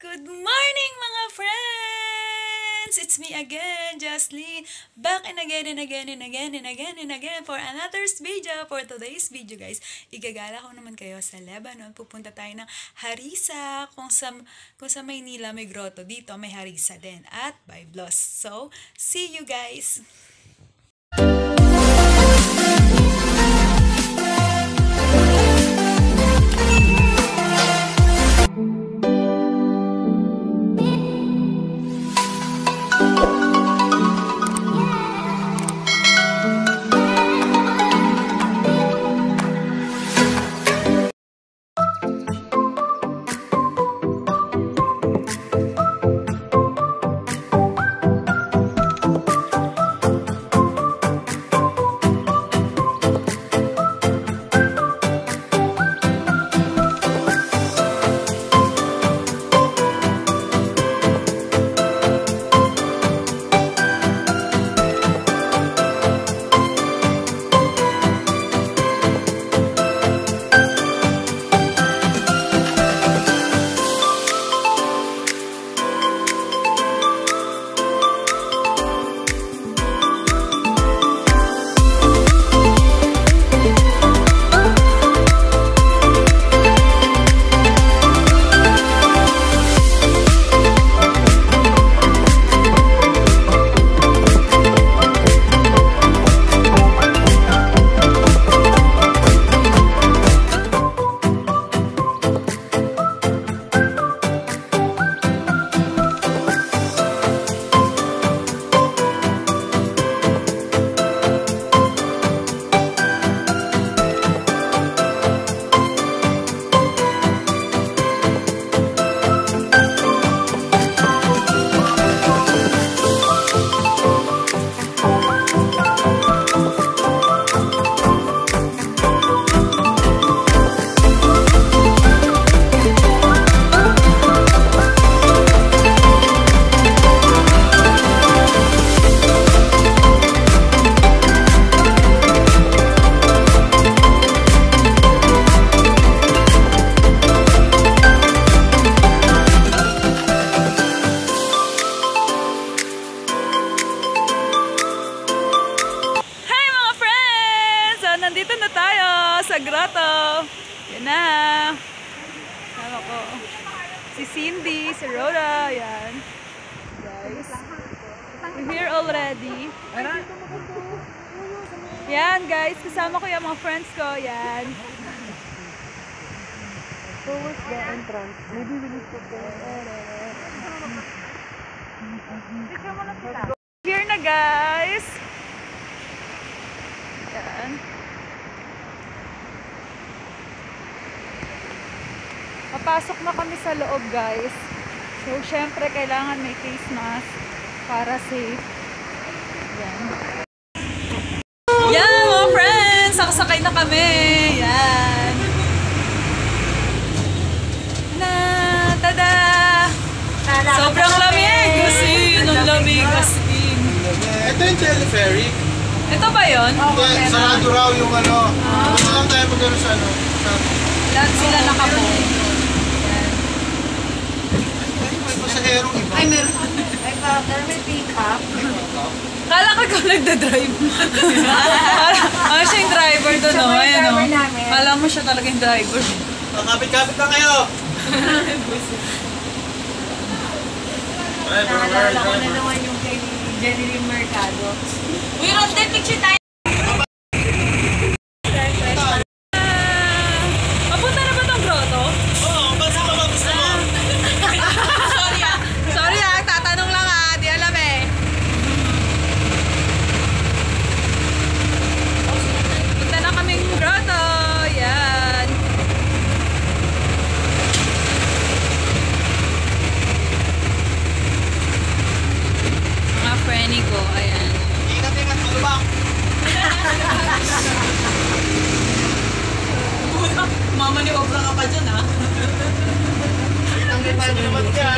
Good morning mga friends! It's me again, Jocelyn, back and again and again and again and again and again for another video. For today's video guys, igagala ko naman kayo sa Lebanon. Pupunta tayo ng Harissa. Kung sa Maynila may grotto, dito may Harissa din at Byblos. So, see you guys! Nandito na tayo sa grotto. Yan na. Tama ko. Si Cindy, si Rhoda. Yan. Guys. We're here already. Yan guys. Kasama ko yung mga friends ko. Yan. Towards the entrance. Maybe we need to go. Here na guys. Yan. Papasok na kami sa loob guys. So syempre kailangan may face mask para safe. Yan. Yan mga friends! Nakasakay na kami! Yan! Na! Tada! Sobrang lamig! Kasi yun ang lamig as in. Ito yung teleferry. Ito ba yun? Sarado raw yung ano. Gusto lang tayo mag-ano sa ano. Lahat sila nakapo. Pasahero iba. Ay, meron. Ay, pero may pick up. Kala ko ikaw nagdadrive. Ano siya yung driver doon, no? Ayan, no? Kala mo siya talaga yung driver. Kapit-kapit na kayo! Naalala ko na naman yung kay Jenny Lee Mercado. Uy, Ronde, picture tayo! Papunta na ba tong grotto? Oo, basta ka gusto mo. Sorry tatanong lang di alam eh. Punta na kaming grotto. Yan. Mga friendly ko, ayan. Ingat-ingat, malubak. Mama ni Obra ka pa dyan ha. Ang ganda naman niya,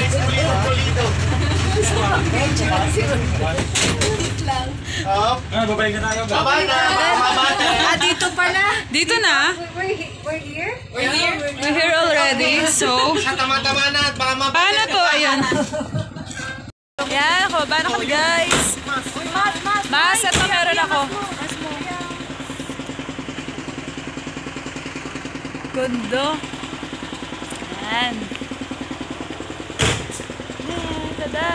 pulido. Babay ka tayo. Babay na! Dito pala. Dito na. We're here? We're here already. So, Tama-tama na at baka paano to? ako. Baba na kami, guys. Mas, ito meron ako. Gundo. Yan. Tada!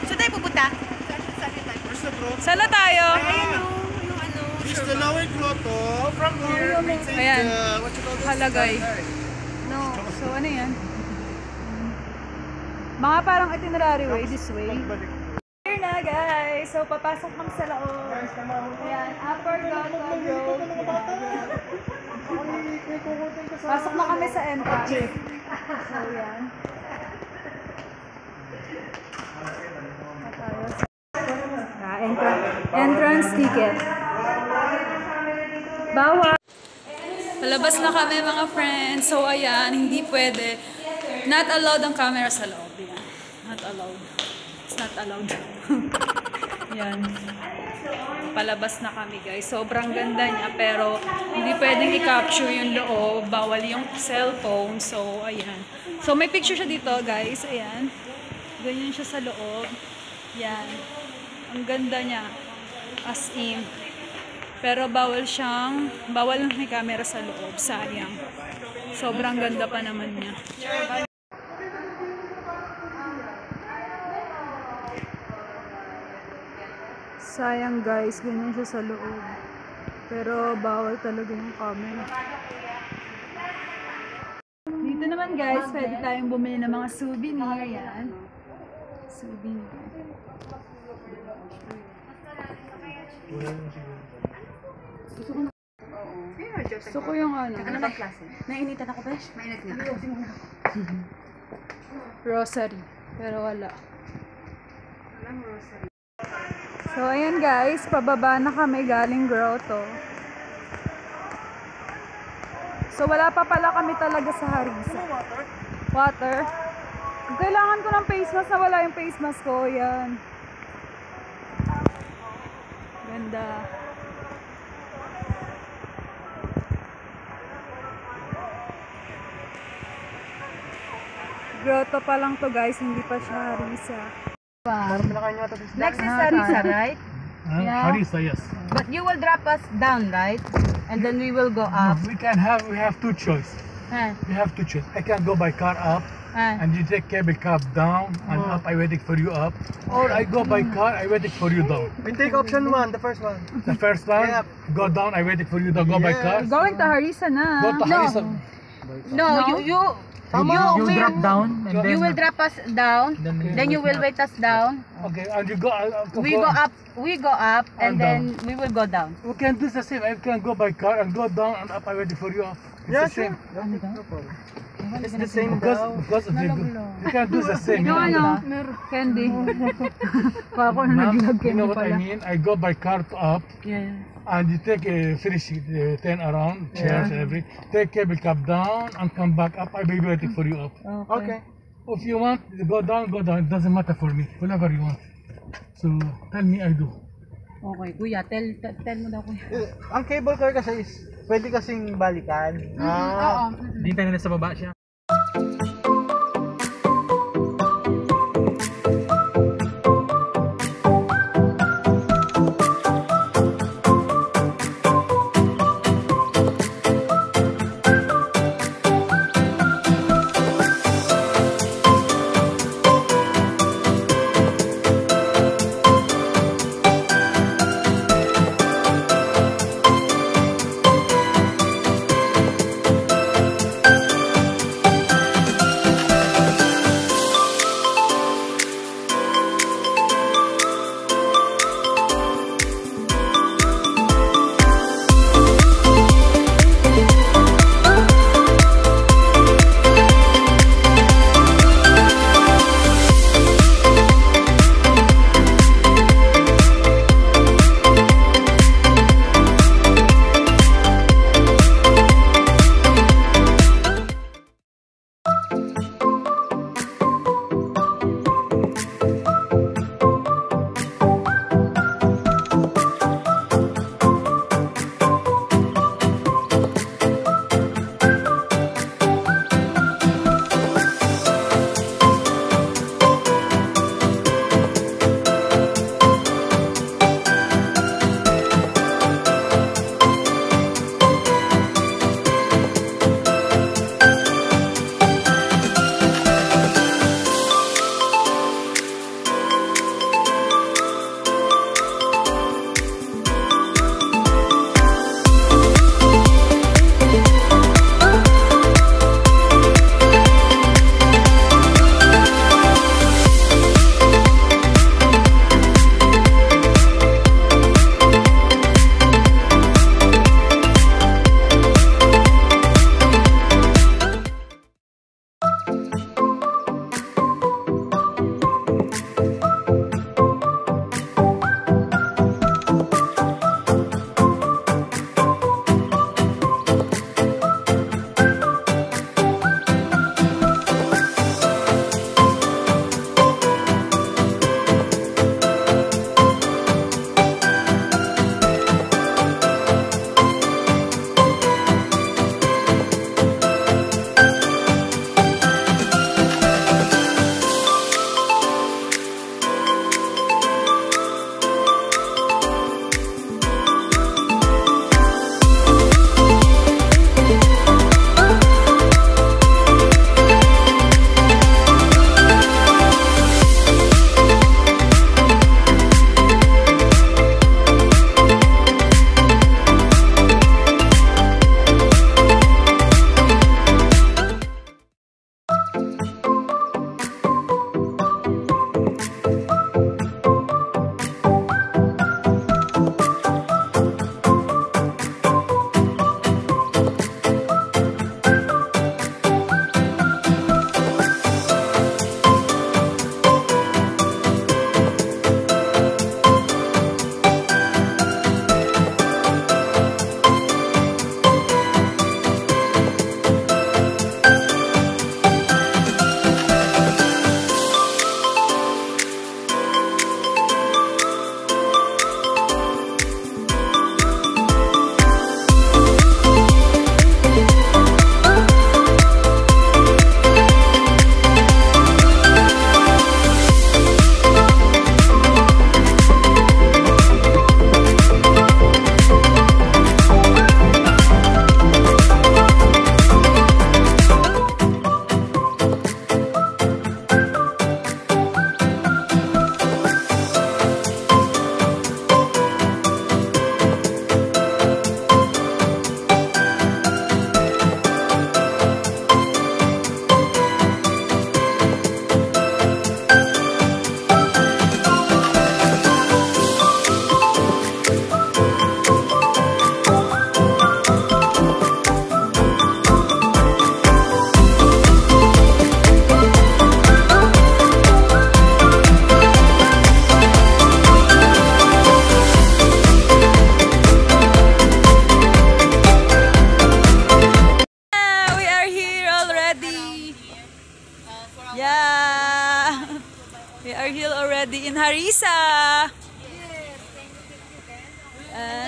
Saan tayo pupunta? Saan na tayo? It's the lower grotto. From here, we take Ayan. what you call this? Halagay. No. So, ano yan? Mga parang itinerary way, this way. Here na, guys. So, papasok kami sa loob. Ayan, upper Gotham Road. Pasok na kami sa entrance. So, yan. Entrance ticket. Bawal. Palabas na kami mga friends. So, ayan, hindi pwede. Not allowed ang camera sa loob. Yan. Not allowed. It's not allowed. Yan. Palabas na kami, guys. Sobrang ganda niya, pero hindi pwedeng i-capture yung loob. Bawal yung cellphone. So, ayan. So, may picture siya dito, guys. Ayan. Ganyan siya sa loob. Yan. Ang ganda niya. As in. Pero bawal may camera sa loob. Sayang. Sobrang ganda pa naman niya. Sayang guys, ganyan siya sa loob. Pero bawal talaga yung camera. Dito naman guys, pwede tayong bumili ng mga souvenir. Yan. Souvenir. Gusto ko yung ano. Ano bang klase? Nainitan ako, Besh? Mainit nga. Rosary. Pero wala. Walang rosary. So, ayan guys. Pababa na kami galing grotto. So, wala pa pala kami talaga sa Harissa. Water? Kailangan ko ng face mask na wala yung face mask ko. Yan. Ganda. Grotto pa lang to guys, hindi pa siya Harissa. Next is Harissa, right? Yeah. Harissa, yes. But you will drop us down, right? And then we will go up. We have two choices. Huh? We have two choices. I can go by car up, Huh? and you take cable car down, and up I waiting for you up. Or I go by car, I waiting for you down. We take option 1, the first one. The first one, Yep. go down, I waiting for you to go by car. Going to Harissa na. Go to Harissa. No, you drop down, and you will drop us down. Then you will wait us down. Okay, and you go. We go up, and And then we will go down. We can do the same. I can go by car and go down and up. I waiting for you up. It's the same. It's the same Because of the, you can do the same. Yung ano, candy. Pa ako na Ma'am, naglag you candy know what I pala. mean? I go by car to up. Yeah. And you take a finish turn around, chairs and everything. Take cable cap down and come back up. I'll be waiting for you up. Okay. If you want to go down, go down. It doesn't matter for me. Whatever you want. So tell me, I do. Okay, kuya, tell mo daw kuya. Ang cable car kasi is pwede kasing balikan. Hindi tayo na sa baba siya. already in Harissa.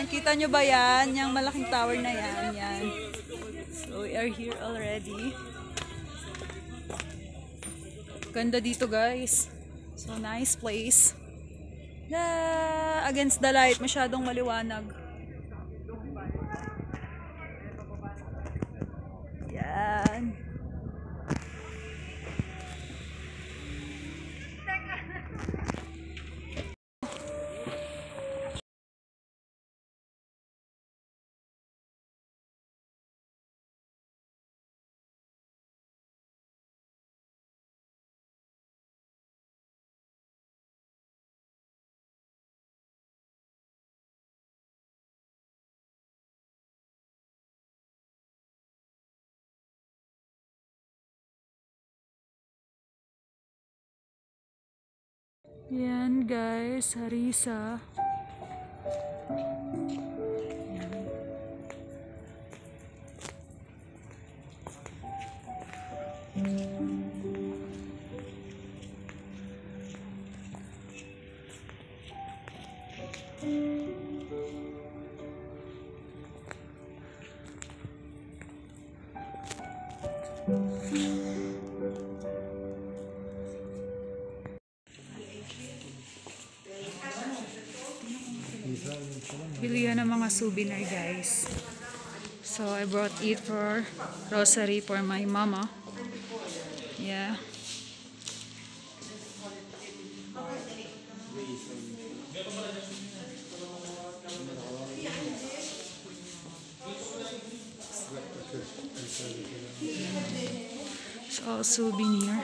Kita nyo ba yan? Yung malaking tower na yan. Yan. So, we are here already. Ganda dito, guys. So, nice place. Against the light, masyadong maliwanag. Yan. Yan guys, Harissa. Bili yan ng mga souvenir guys. So I brought it for rosary for my mama. Yeah. So souvenir.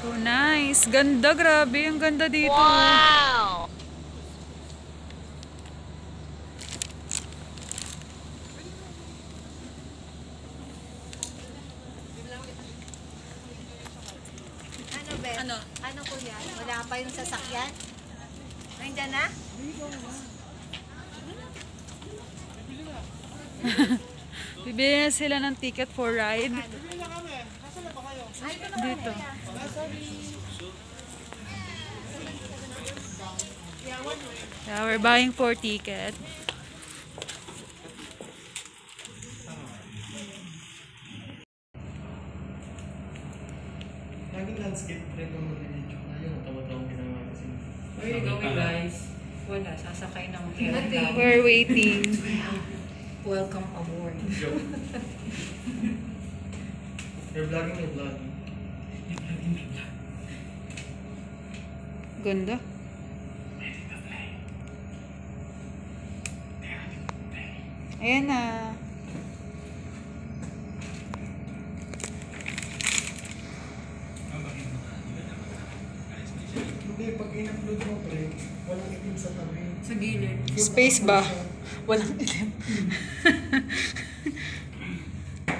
So nice. Ganda, grabe. Ang ganda dito. Wow! Ano, Ben? Ano po yan? Wala pa yung sasakyan? Nandiyan na? Bibili na sila ng ticket for ride. Dito. Yeah, we're buying 4 ticket. Laging landscape rin ang mag-video. Ayun, tawa-tawa ginawa kasi. Where are you going, guys? Wala, sasakay ng airline. We're waiting. Welcome aboard. You're vlogging, you're vlogging. Ganda. Ayan na. Hindi, pag in-upload mo, pre, walang itim sa tabi. Sa gilid. Space ba? Walang itim.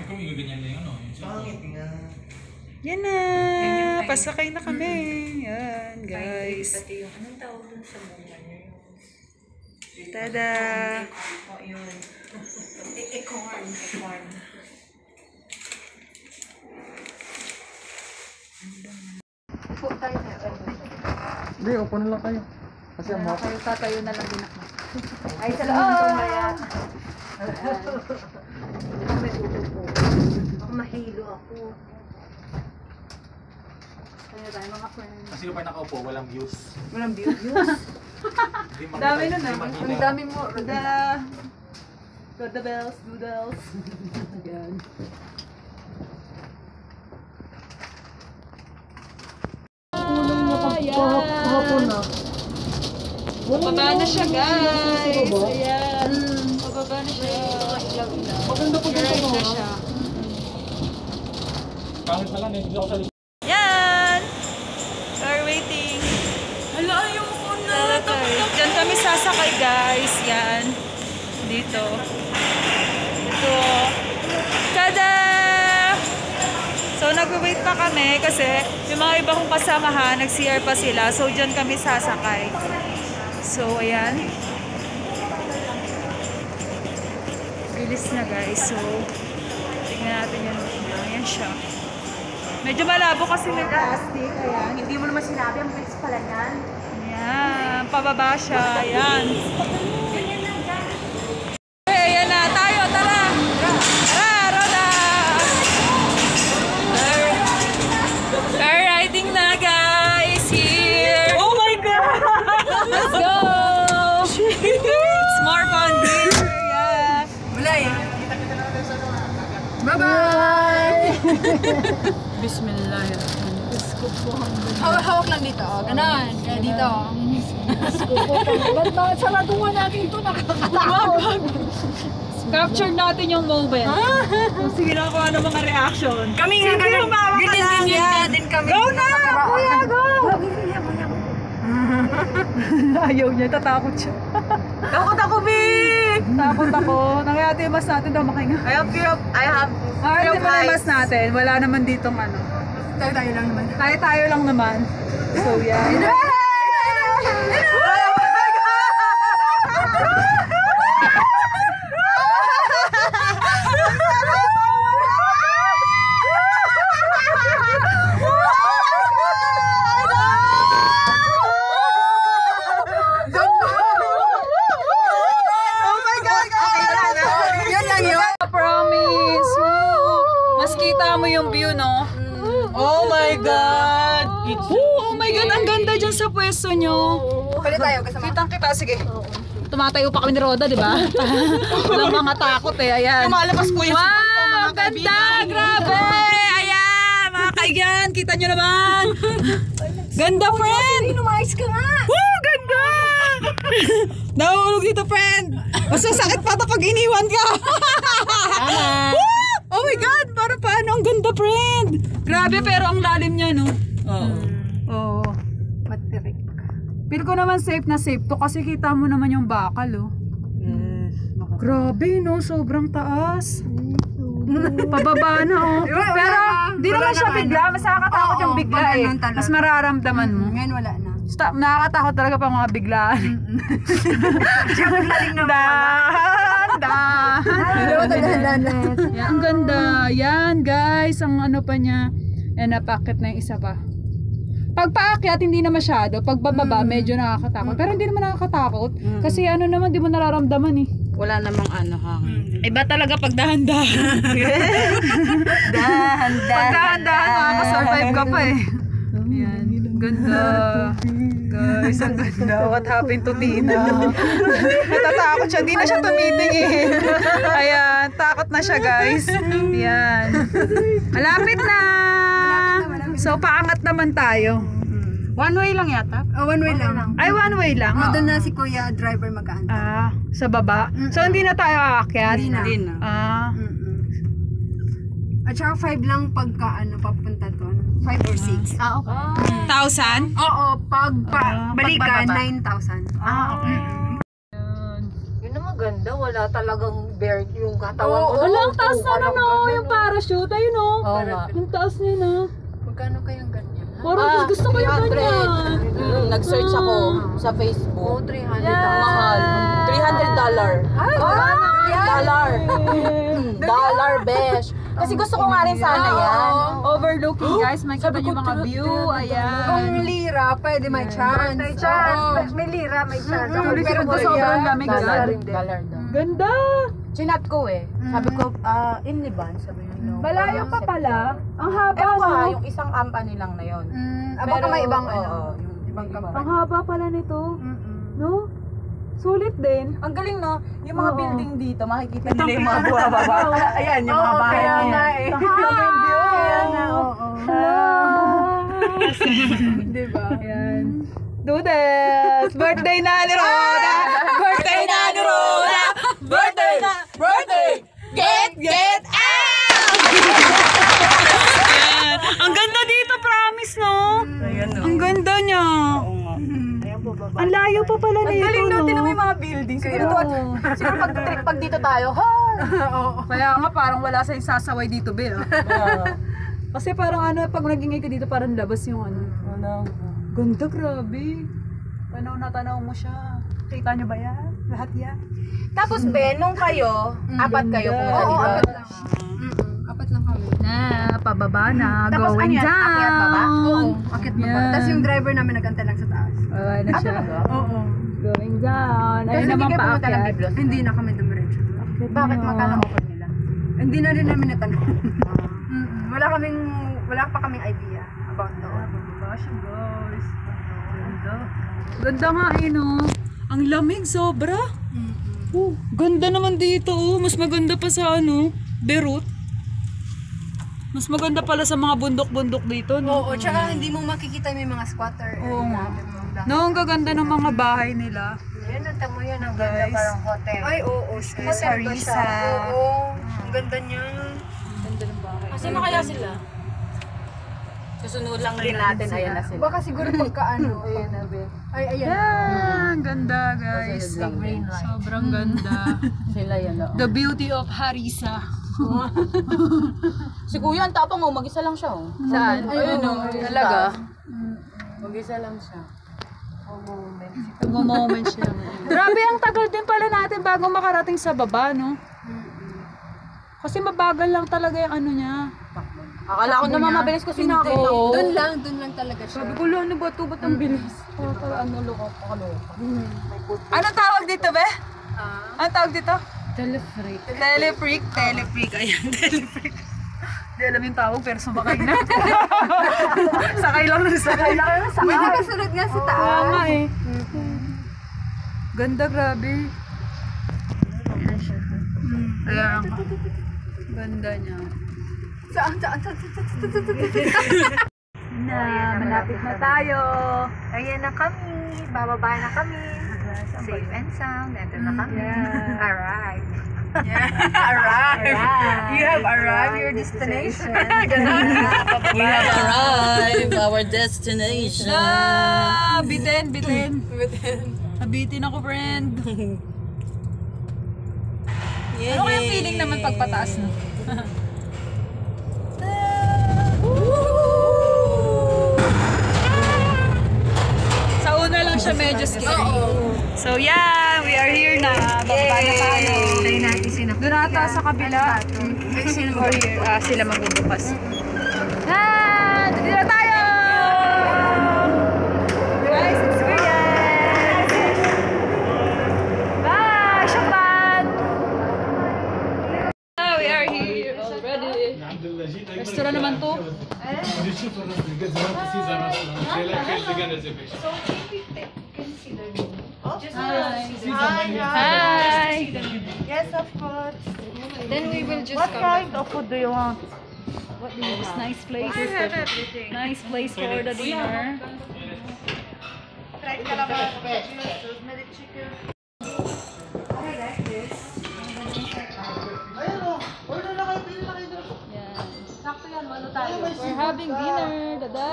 Kung yung ganyan na yun, no? Pangit nga. Yan na. Pasakay na kami. Yan, guys. Pati yung anong tawag dun sa bunga niya yung... Tada! Oh, yun. Ecorn. Ecorn. Upo tayo na. Hindi, upo na lang kayo. Kasi ang mga Kayo tatayo na lang din ako. Ay, sa loob. Ako may upo. Ako mahilo ako. Kaya tayo mga friends. Kasi yung pa nakaupo, walang views. Walang views. Hindi makita- Dami nun, hindi ah. makita. Ang dami mo. Got the bells, doodles. Yan. hapon na. Pababa na siya, guys. Ayan. Pababa na siya. Maganda po dito Right no? na siya. Pangit na lang, hindi ako sa Yan! We're waiting. Hala, ayoko na. Diyan kami sasakay, guys. Yan. Dito. Ito. Tada! So, nag-wait pa kami kasi yung mga iba kong kasamahan, nag-CR pa sila. So, dyan kami sasakay. So, ayan. Bilis na guys. So, tingnan natin yan. Ayan siya. Medyo malabo kasi may plastic. Ayan. Hindi mo naman sinabi ang bilis pala yan. Ayan. Pababa siya. Ayan. Ayan na. Tayo. Tara. Tara. Roda. Car riding na guys. Here. Oh my God. Let's go. It's more fun here. Yeah. Bye-bye! Bismillahirrahmanirrahim. Hawak lang dito. Oh. Ganon. Kaya dito. Ba't saraduhan natin ito? Nakakatakot. Capture natin yung moment. Kung sige na kung ano mga reaction. Kami nga ganyan. Ganyan din kami. Go na! Kuya, go! Ayaw niya, tatakot siya. Takot ako, Vic! Takot ako. Nangyayati yung mas natin daw makahinga. I have Hindi mo na mas natin. Wala naman ditong ano. Tayo lang naman. Tayo lang naman. So, yan. Promise! Mas kita mo yung view, no? Oh my God! Oh my God! Ang ganda dyan sa pwesto nyo. Pwede tayo kasama. Kitang-kita, sige. Tumatayo pa kami ni Roda, di ba? Walang mga takot eh, ayan. Lumalabas po yung Wow! Ang ganda! Grabe! Ayan! Mga kaigan, kita nyo naman! Ganda, friend! Inumayos ka nga! Woo! Ganda! Nahulog dito, friend! Mas sakit pa ito pag iniwan ka! Woo! Oh my God! Para paano? Ang ganda, friend! Grabe, pero ang lalim niya, no? Oo. Patirik. Feel ko naman safe na safe to kasi kita mo naman yung bakal, oh. Grabe, no? Sobrang taas. Pababa na, oh. Pero, di naman siya bigla. Mas nakakatakot yung bigla, eh. Mas mararamdaman mo. Ngayon wala na. Nakakatakot talaga pa mga biglaan. Dahan. Yan, ang ganda. Yan, guys. Ang ano pa niya. Napakit na yung isa pa. Pag paakyat, hindi na masyado. Pag bababa, medyo nakakatakot. Pero hindi naman nakakatakot. Kasi ano naman, di mo nararamdaman eh. Wala namang ano hangin. Iba talaga pag dahan-dahan. Pag dahan-dahan, makakasurvive ka pa eh. Yan. Ganda. Guys, ang ganda. What happened to Tina? Natatakot siya. Hindi na siya tumitingin. Ayan. Takot na siya, guys. Ayan. Malapit na. So, paangat naman tayo. One way lang yata? One way lang. Ay, one way lang. Doon na si Kuya driver mag-aantay. Sa baba. So, hindi na tayo aakyat? Hindi na. At saka 5 lang pagka papunta doon. 5 or 6. Okay. 1,000? Oo, pag balikan, pagbababa. 9,000. Okay. Yun naman ganda, wala talagang bear yung katawan ko. Wala, ang taas na yung parachute. Ayun o. Yung taas niya na. Magkano kayang ganyan? Parang gusto ko yung ganyan. Nag-search ako sa Oh, Facebook. 300. Mahal. $300. Dollar, besh. Kasi gusto ko nga rin sana yan. Overlooking, guys. Makikita yung mga view. Ayan. Kung lira, pwede may chance. May chance. May lira, may chance. Pero sobrang lamig Dollar dyan. daw. Ganda. Chinat ko eh. Sabi ko, in Liban, sabi niya, no. Malayo pa pala. Ang haba, Ewan ko ha, no? yung isang company lang na yun. Baka may ibang oo, yung ibang company. Ang haba pala nito. No? Sulit din. Ang galing no, yung mga building dito, makikita nila yung mga buha-baba. Ayan, yung mga bahay kaya niya. nga eh. Kaya nga, oo. Diba? Ayan. Dudes! Birthday na ni Roda! Birthday na ni Roda! Birthday na! Birthday! Get out! Ayan. Ang ganda dito, promise, no? Ang ganda niya. Ang layo pa pala nito, Galing no? natin yung mga building. Siguro pag dito tayo, ha? Kaya nga, parang wala sa sasaway dito, Bill. Kasi parang ano, pag nagingay ka dito, parang labas yung ano. Ganda, grabe. Tanaw na tanaw mo siya. Kita nyo ba yan? Lahat yan? Tapos, Ben, nung kayo, apat kayo pumunta Oo, dito. apat lang. Apat lang kami. Na, pababa na, Tapos, going ano yan? down. Akyat baba? Oo, akit baba. Yan. Tapos yung driver namin nagantay lang sa taas. Na siya. Oo. Going down. Tapos, Ayun hindi naman kayo pumunta ng paakyat. Biblos? Hindi na kami dumiretso. Bakit magkano offer nila? Hindi na rin namin natanong. Wala pa kaming idea about doon. Guys. Ganda. Ganda nga no. Ang lamig sobra. Ganda naman dito Mas maganda pa sa Beirut. Mas maganda pala sa mga bundok-bundok dito, no? Oo, tsaka hindi mo makikita yung mga squatter. Oo nga. No, ang gaganda ng mga bahay nila. Yan, ang tamo yan. Ang ganda Guys. parang hotel. Ay, oo. Hotel ba siya? Harissa. Oo, ang ganda niya. Kasi kaya sila? Susunod lang rin natin. Ayan na sila. Baka siguro pagkaano. Ayan na, Ben. Ay, ayan. Yan, ganda guys. Susunod lang din. Sobrang ganda. Sila yan. Oh. The beauty of Harissa. Si Kuya, ang tapang mag-isa lang siya. Oh. Saan? Ayun, oh, talaga. Mag-isa lang siya. Moment siya. Grabe, ang tagal din pala natin bago makarating sa baba, no? Kasi mabagal lang talaga yung ano niya. Akala ko naman mabilis kasi nakakita ko. Doon lang talaga siya. Sabi ko, ano ba ito? Ba't ang bilis? Anong tawag dito, be? Anong tawag dito? Telefreak. Telefreak. Telefreak. Ayan, telefreak. Hindi alam yung tawag, pero sumakay na. Sakay lang ng sakay. May nakasunod nga sa taas. Oo nga eh. Ganda, grabe. Ayan. Ganda niya. Saan? Na, malapit na tayo. Ayan na kami. Bababa na kami. Safe and sound. Ito na kami. Yeah. Alright. Arrive. You have arrived your destination. We have arrived our destination. Ah, bitin. Nabitin ako, friend. Ano kayang feeling naman pagpataas na? Sa una lang siya medyo scary. So yeah, we are here na. Bababa na tayo. Doon ata sa kabila. Or here, sila magbubukas. Dito na tayo! Guys, experience! Bye! Shukran! We are here already. Restaurant naman to. Hi! Yes, of course. Then we will just What kind of food do you want? What do you want? Nice place. Nice place for the dinner. Fried calabash, rosemary chicken. We're having dinner. Dada!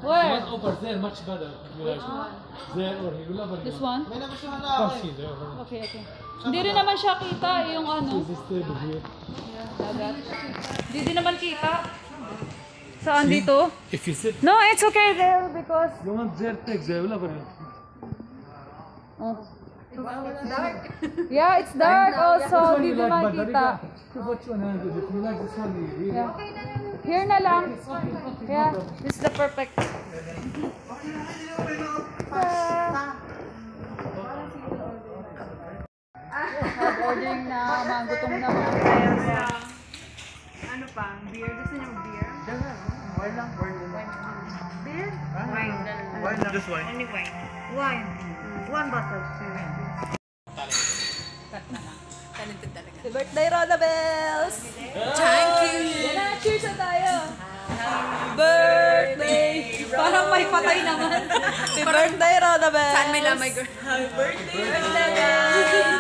Where? Over there, much better. There or here. This one? See there. Okay. Hindi rin naman siya kita yung ano. This table here. Dagat. Hindi din naman kita. Saan dito? If you sit, No, it's okay there because... you want there, take there. Oh. Yeah, it's dark also. Hindi din makita. Which one? If you like this one, you Yeah. Here na lang. Yeah, this is the perfect. Ordering na, magutom na mga players. Ano pa? Beer? Gusto niyo beer? Beer? Wine, just wine. Only wine. Wine. One bottle. The birthday Rodabels! Thank you! Yan na, cheers na tayo! Birthday! Parang may patay naman. Happy birthday Rodabels! Saan may lamay girl?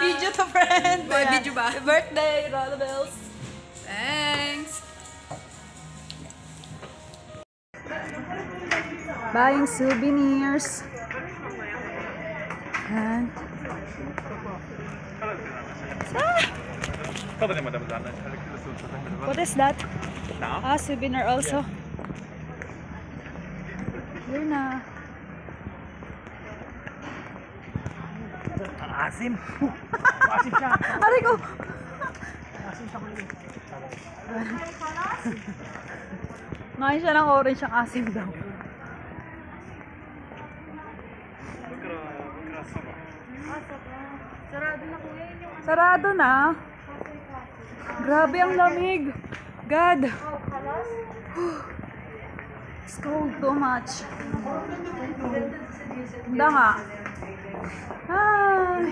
Video to friend! May video ba? Happy birthday Rodabels! Thanks! Buying souvenirs. And تفضلي مدام زعلان. What is that? Ah, souvenir also. Here na. Asim. Aray ko! Ngayon siya ng orange ang asim daw. Sarado na. Grabe ang lamig. God. It's cold too much. Hindi nga. Ay.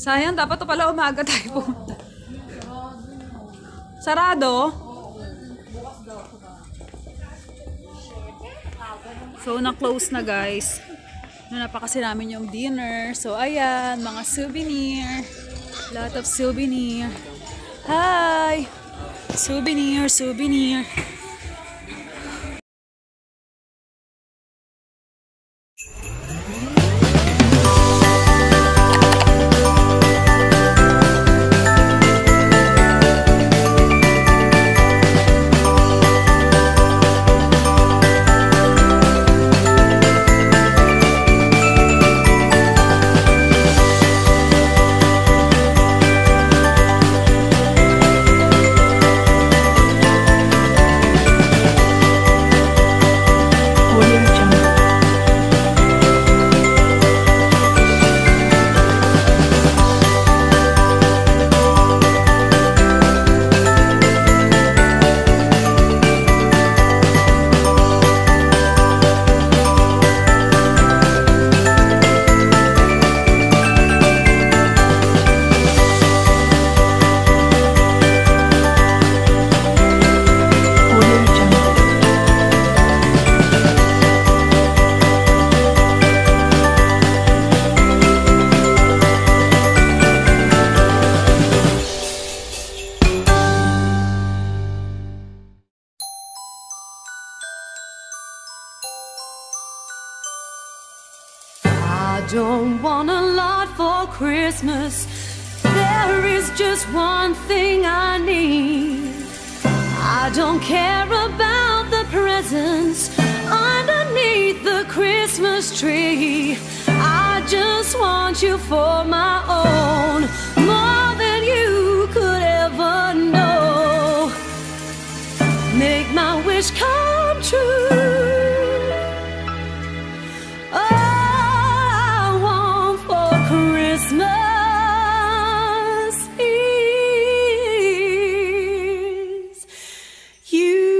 Sayang, dapat to pala umaga tayo pumunta. Sarado. So, na-close na guys. Na pa kasi namin yung dinner. So, ayan, mga souvenir. Lot of souvenir. Hi! Souvenir, souvenir. I don't want a lot for Christmas. There is just one thing I need. I don't care about the presents underneath the Christmas tree. I just want you for my own, more than you could ever know. Make my wish come true. You